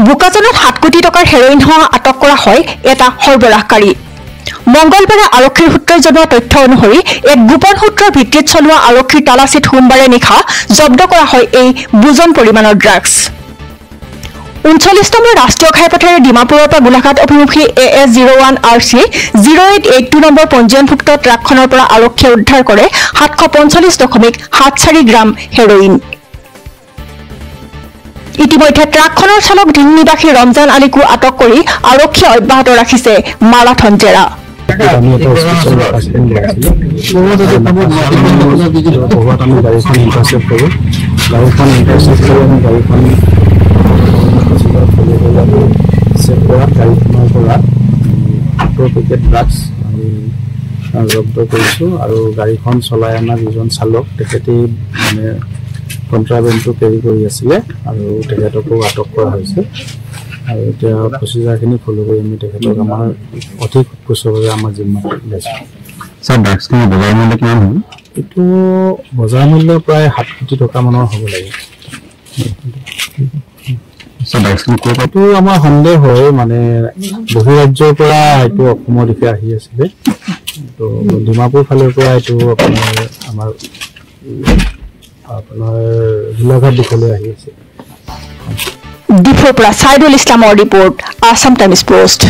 বোকাজানত 7 কোটি টকাৰ হেৰইন সহ আটক কৰা হয় এটা সৰবৰাহকাৰী। মঙ্গলবাৰে আৰক্ষীৰ সূত্ৰই জনোৱা তথ্য অনুসৰি এক গোপন সূত্ৰৰ ভিত্তিত চলোৱা আৰক্ষীৰ তালাচীত সোমবাৰে নিশা জব্দ কৰা হয় এই বুজন পৰিমাণৰ ড্ৰাগছ। 39 নম্বৰ ৰাষ্ট্ৰীয় ঘাইপথেৰে ডিমাপুৰৰ পৰা গোলাঘাট অভিমুখী AS01 RC 0882 নম্বৰ পঞ্জীয়নভুক্ত ট্ৰাকখনৰ পৰা আৰক্ষীয়ে উদ্ধাৰ কৰে 745.74 গ্ৰাম হেৰইন। ইতিমধ্যে ট্ৰাকখনৰ চালক ঢিং নিবাসী ৰমজান আলীকো আটক কৰি আৰক্ষীয়ে অব্যাহত ৰাখিছে মাৰাথন জেৰা। জব্দ কৰিছোঁ আৰু গাড়ীখন চলাই অনা যিজন চালক তেখেতে মানে কণ্ট্ৰাবেণ্ডটো কেৰি কৰি আছিলে আৰু তেখেতকো আটক কৰা হৈছে আৰু এতিয়া প্ৰচিজাৰখিনি ফ'ল' কৰি আমি তেখেতক আমাৰ অধিক সুস্থভাৱে আমাৰ জিম্মাত লৈছোঁ। ছাৰ ড্ৰাগছখিনি বজাৰ মূল্য কিমান হ'ব? এইটো বজাৰ মূল্য প্ৰায় 7 কোটি টকা মানৰ হ'ব লাগে। এইটো আমাৰ সন্দেহ হয় মানে বহিৰাজ্যৰ পৰা এইটো অসমৰ দিশে আহি আছিলে তো ডিমাপুৰ ফালৰ পৰা এইটো আমাৰ গোলাঘাট দিশলৈ আহি আছে। ডিফুৰ পৰা ছাইদুল ইছলামৰ ৰিপৰ্ট, আছাম টাইমছ পোষ্ট।